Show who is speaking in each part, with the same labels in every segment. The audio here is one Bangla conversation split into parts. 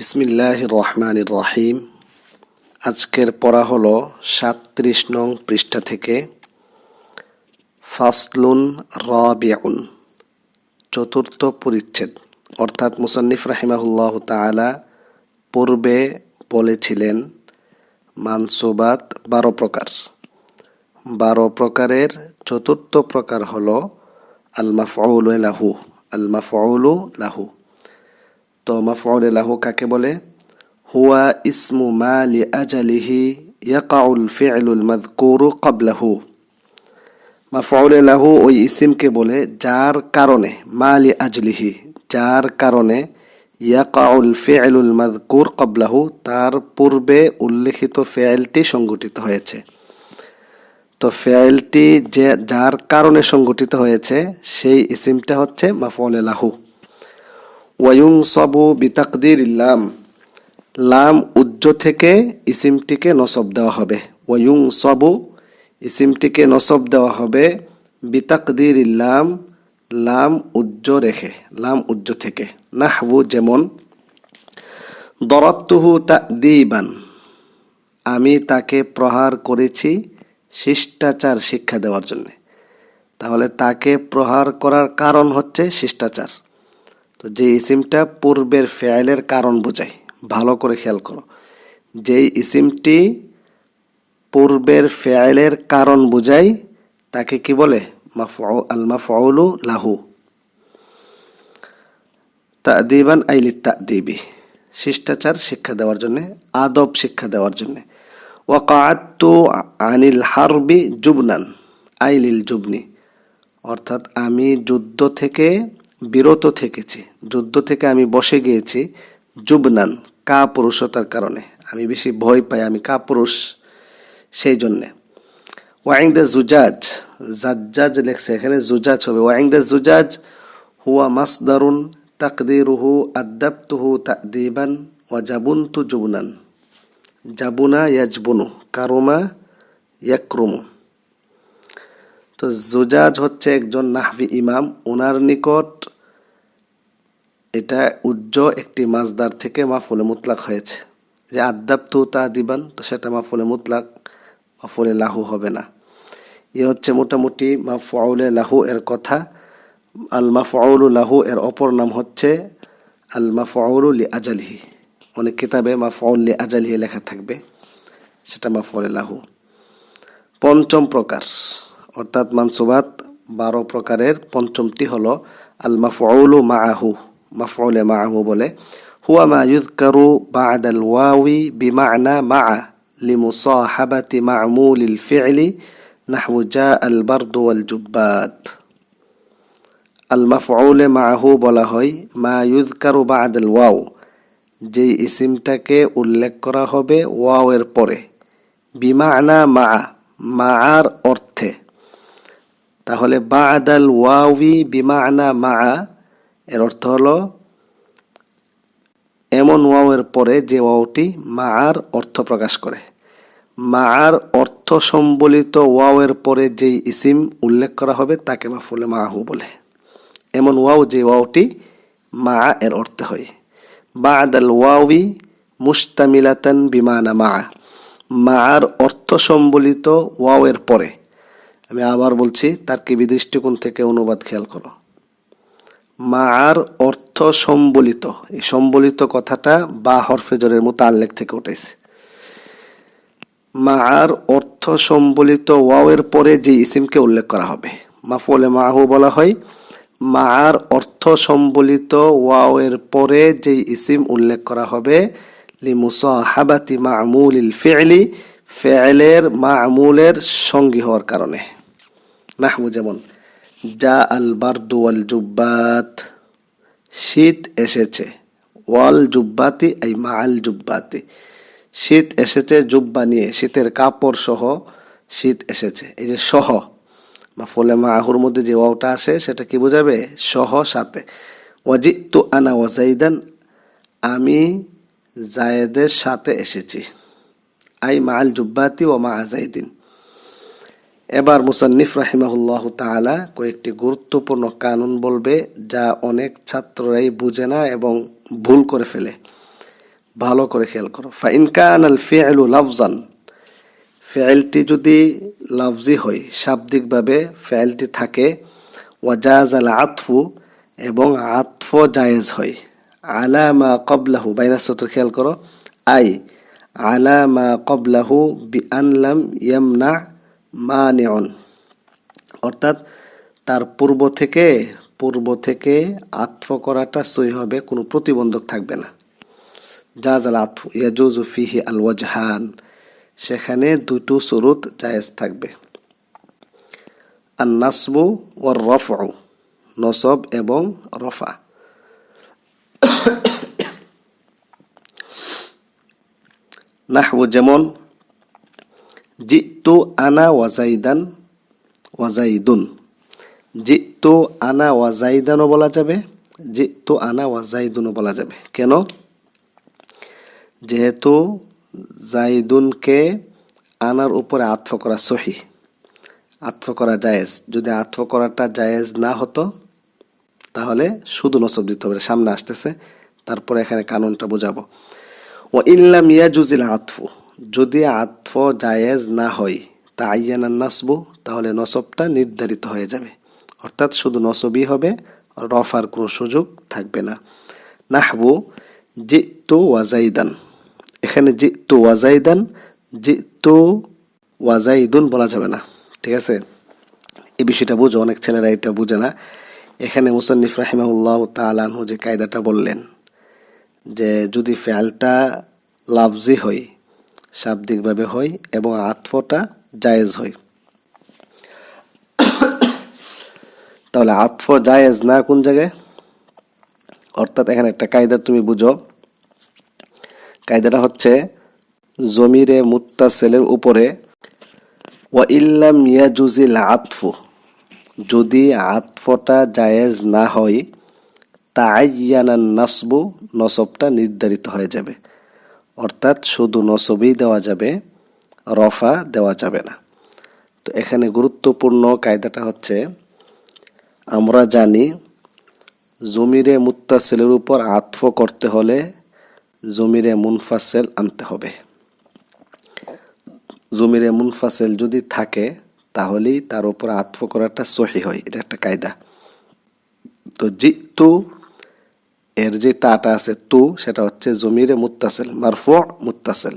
Speaker 1: বিসমিল্লাহির রহমানির রহিম। আজকের পড়া হলো ৩৭ নং পৃষ্ঠা থেকে। ফাসলুন রাবিউন, চতুর্থ পরিচ্ছেদ। অর্থাৎ মুসান্নিফ রাহিমাহুল্লাহ তাআলা পূর্বে বলেছিলেন মানসুবাত ১২ প্রকার। ১২ প্রকারের চতুর্থ প্রকার হলো আল মাফউলু লাহু। আল মাফউলু লাহু, তো মাফউল লাহু কাকে বলে? হুয়া ইসমু মা লিআজালিহি ইয়াকাউল ফি'লুল মাযকুরু ক্বাবলাহু। মাফউল লাহু ওই ইসিমকে বলে যার কারণে, মা লিআজলিহি, যার কারণে, ইয়াকাউল ফি'লুল মাযকুর ক্বাবলাহু, তার পূর্বে উল্লেখিত ফি'লটি সংঘটিত হয়েছে। তো ফি'লটি যার কারণে সংঘটিত হয়েছে সেই ইসিমটা হচ্ছে মাফউল লাহু। ওয়ায়ুনসাবু বিতাকদিরিল লাম, লাম উজ্জ থেকে ইসিমটিকে নসব দেওয়া হবে। ওয়ায়ুনসাবু, ইসিমটিকে নসব দেওয়া হবে বিতাকদিরিল লাম, লাম উজ্জ রেখে, লাম উজ্জ থেকে। নাহবু, যেমন দরাবতুহু তা'দীবান, আমি তাকে প্রহার করেছি শিষ্টাচার শিক্ষা দেওয়ার জন্য। তাহলে তাকে প্রহার করার কারণ হচ্ছে শিষ্টাচার। তো যে ইসিমটা পূর্বের ফেয়েলের কারণ বোঝায়, ভালো করে খেয়াল করো, যেই ইসিমটি পূর্বের ফেয়েলের কারণ বোঝায় তাকে কি বলে? আল মাফউলু লাহু। তা'দীবান আই লিত্তা'দীবি, শিষ্টাচার শিক্ষা দেওয়ার জন্য, আদব শিক্ষা দেওয়ার জন্য। ওয়াকাআতু আনিল হারবি জুবনান আই লিল জুবনি, অর্থাৎ আমি যুদ্ধ থেকে বিরত থেকেছি, যুদ্ধ থেকে আমি বসে গিয়েছি, জুবনান কাপুরুষতার কারণে, আমি বেশি ভয় পাই, আমি কাপুরুষ, সেই জন্যে। ওয়াইংদা জুজাজ, জাজ্জাজ লেখছে, এখানে জুজাজ হবে। ওয়াইংদা জুজাজ হুয়া মাসদারুন তাকদিরুহু আদাবতুহু তা'দীবান ওয়া জাবুনতু জুবনান। জাবুনা ইয়াজবুনু, কারুমা ইয়াকরুমু। তো জুজাজ হচ্ছে একজন নাহভি ইমাম, ওনার নিকট এটা উজ্জ একটি মাজদার থেকে মাফউলে মুতলাক হয়েছে। যে আদাবতু তা'দীবান, তো সেটা মাফউলে মুতলাক, মাফউলে লাহু হবে না। এ হচ্ছে মোটামুটি মাফউলে লাহু এর কথা। আল মাফউলু লাহু এর অপর নাম হচ্ছে আল মাফউলু লিআজালিহি। অনেক কিতাবে মাফউল লিআজালিহি লেখা থাকবে, সেটা মাফউলে লাহু। পঞ্চম প্রকার, অর্থাৎ মানসুবাত ১২ প্রকারের পঞ্চমটি হলো আল মাফউলু মাআহু। মাফউলে মাআহু বলে হুয়া মা ইউযকারু বা'দাল ওয়াwi বিমা'না মা'a লিমুসাহাবাতি মা'মুলিল ফি'লি নাহউ জাআল বারদু ওয়াল জুব্বাত। আল মাফউলে মাআহু বলা হয় মা ইউযকারু বা'দাল ওয়াও, যেই ইসিমটাকে উল্লেখ করা হবে ওয়াও এর পরে, বিমা'না মা'a, মা'আর অর্থে। তাহলে বা'দাল ওয়াwi বিমা'না মা'a এর অর্থ হলো এমন ওয়াও এর পরে যে ওয়াওটি মা'আর অর্থ প্রকাশ করে। মা'আর অর্থ সম্বলিত ওয়াও এর পরে যেই ইসিম উল্লেখ করা হবে তাকে মাফউলে মাআহু বলে। এমন ওয়াও যে ওয়াওটি মা'a এর অর্থ হয়। বা'দাল ওয়াwi মুশতামিলাতান বিমা'না মা'a, মা'আর অর্থ সম্বলিত ওয়াও এর পরে। আমি আবার বলছি, তারকিবি দৃষ্টিকোণ থেকে অনুবাদ খেয়াল করো। মা'আর অর্থ সম্বলিত, এই সম্বলিত কথাটা বা হরফে জরের মুতাআল্লিক থেকে উঠেছে। মা'আর অর্থ সম্বলিত ওয়াও এর পরে যে ইসিমকে উল্লেখ করা হবে মাফউলে মাআহু বলা হয়। মা'আর অর্থ সম্বলিত ওয়াও এর পরে যে ইসিম উল্লেখ করা হবে লিমুসাহাবাতি মা'মুলিল ফি'লি, ফি'লের মা'মুলের সঙ্গী হওয়ার কারণে। নাহু, যেমন জা আল বারদু ওয়াল জুব্বাত, শীত এসেছে, ওয়াল জুব্বাতি আই মা'আল জুব্বাতি, শীত এসেছে জুব্বা নিয়ে, শীতের কাপড় সহ শীত এসেছে। এই যে সহ, মাফউলে মাআহুর মধ্যে যে ওয়াওটা আসে সেটা কি বোঝাবে? সহ, সাথে। ওয়াজিতু আনা ওয়া যাইদান, আমি জায়েদের সাথে এসেছি, আই মা'আল জুব্বাতি ওয়া মা'a যাইদিন। এবার মুসান্নিফ রাহিমাহুল্লাহ তাআলা কয়েকটি গুরুত্বপূর্ণ কানুন বলবে যা অনেক ছাত্ররাই বুঝে না এবং ভুল করে ফেলে। ভালো করে খেয়াল করো। ফাইন কানাল ফি'লু লাফজান, ফেলটি যদি লফজি হয়, শাব্দিকভাবে ফেলটি থাকে, ওয়াজাজাল আতফু, এবং আতফ জায়েজ হয়, আলা মা ক্বাবলাহু, বাইনাসতর খেয়াল করো, আই আলা মা ক্বাবলাহু বিআন লাম ইয়ামনা মানিউন, অর্থাৎ তার পূর্ব থেকে আতফ করাটা সই হবে, কোনো প্রতিবন্ধক থাকবে না। জাজাল আতফু ইয়াজুজু ফিহি আল ওয়াজহান, সেখানে দুটো সুরুত জায়েজ থাকবে, আন নাসবু ওয়ার রফউ, নসব এবং রফা। নাহবু যেমন জিতু আনা ওয়াজাইদান ওয়াজাইদুন, জিতু আনা ওয়াজাইদানও বলা যাবে, জিতু আনা ওয়াজাইদুনও বলা যাবে। কেন? যেহেতু জাইদুনকে আনার উপরে আতফ করা সহি, আতফ করা জায়েজ। যদি আতফ করাটা জায়েজ না হতো তাহলে শুধু নসব দিতে হবে, সামনে আসতেছে, তারপরে এখানে কানুনটা বোঝাবো। ও ইল্লাম ইয়াজুজিল আতফু, যদি আতফ জায়েজ না হয়, তাআয়্যানান নাসবু, তাহলে নসবটা নির্ধারিত হয়ে যাবে, অর্থাৎ শুধু নসবই হবে, রফার কোনো সুযোগ থাকবে না। নাহবু জিতু ওয়াজাইদান, এখানে জিতু ওয়াজাইদান, জিতু ওয়াজাইদুন বলা যাবে না, ঠিক আছে? এই বিষয়টা বুঝো, অনেক ছেলেরা এটা বুঝে না। এখানে মুসান্নিফ রাহিমাহুল্লাহ তাআলা আনহু যে কায়দাটা বললেন, যে যদি ফেলটা লাফজি হয়, শাব্দিকভাবে হয়, এবং আতফটা জায়েজ হয়, তাহলে আতফ জায়েজ না কোন জায়গায়? অর্থাৎ এখানে একটা কায়দা তুমি বুঝো, কায়দাটা হচ্ছে জমিরে মুত্তাসিলের উপরে ওয়া ইল্লাম ইয়াজুজিল আতফু, যদি আতফটা জায়েজ না হয়, তাআয়্যানান নাসবু, নসবটা নির্ধারিত হয়ে যাবে, অর্থাৎ শুধু নসবই দেওয়া যাবে, রফা দেওয়া যাবে না। তো এখানে গুরুত্বপূর্ণ কায়দাটা হচ্ছে, আমরা জানি জমিরে মুত্তাসিলের উপর আতফ করতে হলে জমিরে মুনফাসিল আনতে হবে। জমিরে মুনফাসিল যদি থাকে তাহলেই তার উপর আতফ করাটা সহি হয়, এটা একটা কায়দা। তো জিতু এর যে তাটা আছে তু, সেটা হচ্ছে জমিরে মুত্তাসিল, মারফু মুত্তাসিল,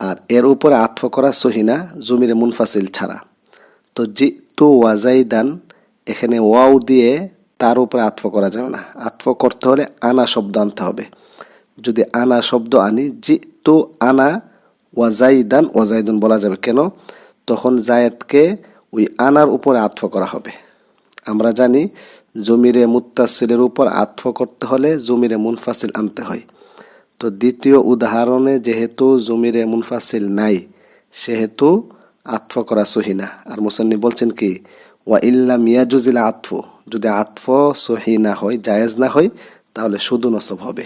Speaker 1: আর এর উপরে আতফ করা সহি না জমিরে মুনফাসিল ছাড়া। তো জিতু ওয়াজাইদান, এখানে ওয়াও দিয়ে তার উপরে আতফ করা যাবে না, আতফ করতে হলে আনা শব্দ আনতে হবে। যদি আনা শব্দ আনি, জিতু আনা ওয়াজাইদান ওয়াজাইদুন বলা যাবে। কেন? তখন জায়েদকে ওই আনার উপরে আতফ করা হবে। আমরা জানি জমিরে মুত্তাসিলের উপর আতফ করতে হলে জমিরে মুনফাসিল আনতে হয়। তো দ্বিতীয় উদাহরণে যেহেতু জমিরে মুনফাসিল নাই, সেহেতু আতফ করা সহি না। আর মুসান্নিফ বলছেন কি, ওয়া ইল্লাম ইয়াজুজিল আতফু, যদি আতফ সহি না হয়, জায়েজ না হয়, তাহলে শুধু নসব হবে।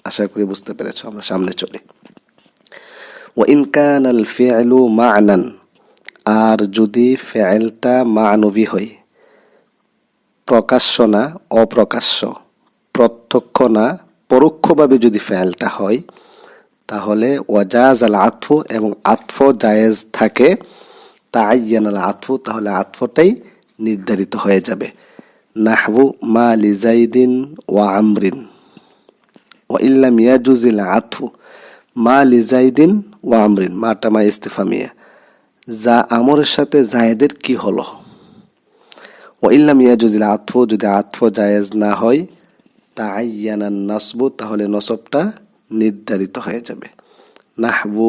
Speaker 1: আশা করি বুঝতে পেরেছ। আমরা সামনে চলি। ওয়া ইন কানাল ফি'লু মা'নান, আর যদি ফেলটা মানবী হয়, প্রকাশ্য না অপ্রকাশ্য, প্রত্যক্ষ না পরোক্ষভাবে যদি ফেলটা হয়, তাহলে ওয়াজাজাল আতফু, এবং আতফ জায়েজ থাকে, তাআয়্যানাল আতফু, তাহলে আতফটাই নির্ধারিত হয়ে যাবে। নাহবু মা লিজাইদিন ওয়া আমরিন, ওয়া ইল্লাম ইয়াজুজিল আতফু মা লিজাইদিন ওয়া আমরিন, মাটা মা ইস্তিফামিয়া, যা আমরের সাথে জায়েদের কি হলো। ওয়া ইল্লাম ইয়াজুজিল আতফু, যদি আতফ জায়েজ না হয়, তাআয়্যানান নাসবু, তাহলে নসবটা নির্ধারিত হয়ে যাবে। নাহবু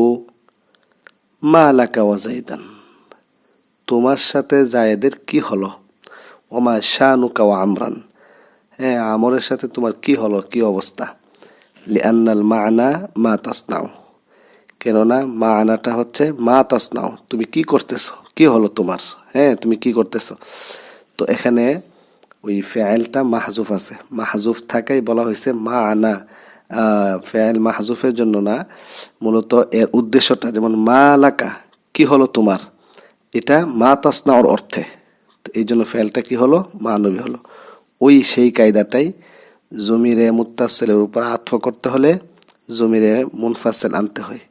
Speaker 1: মা লাকা ওয়া জাইদান, তোমার সাথে জায়েদের কি হলো। ওমা শানুকা ওয়া আমরান, হ্যাঁ আমরের সাথে তোমার কি হলো, কি অবস্থা। লিআন্নাল মা'না মা তাসনাউ, কেননা মা'নাটা হচ্ছে মা তাসনাউ, তুমি কি করতেছো, কি হলো তোমার, হ্যাঁ তুমি কি করতেছো। তো এখানে ওই ফেলটা মাহজুফ আছে, মাহজুফ থাকাই বলা হয়েছে মা'না। ফেল মাহজুফের জন্য না, মূলত এর উদ্দেশ্যটা, যেমন মা লাকা, কি হলো তোমার, এটা মা তাসনাউর অর্থে, এই জন্য ফেলটা কি হলো, মানবী হলো। ওই সেই কায়দাটাই জমিরে মুত্তাসিলের উপর আতফ করতে হলে জমিরে মুনফাসিল আনতে হয়।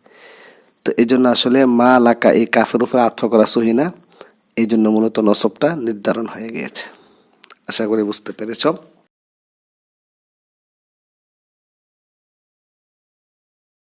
Speaker 1: তো এই জন্য আসলে মা লাকা এই কাফের উপরে আত্ম করা সহি না, এই জন্য মূলত নসবটা নির্ধারণ হয়ে গিয়েছে। আশা করি বুঝতে পেরেছ।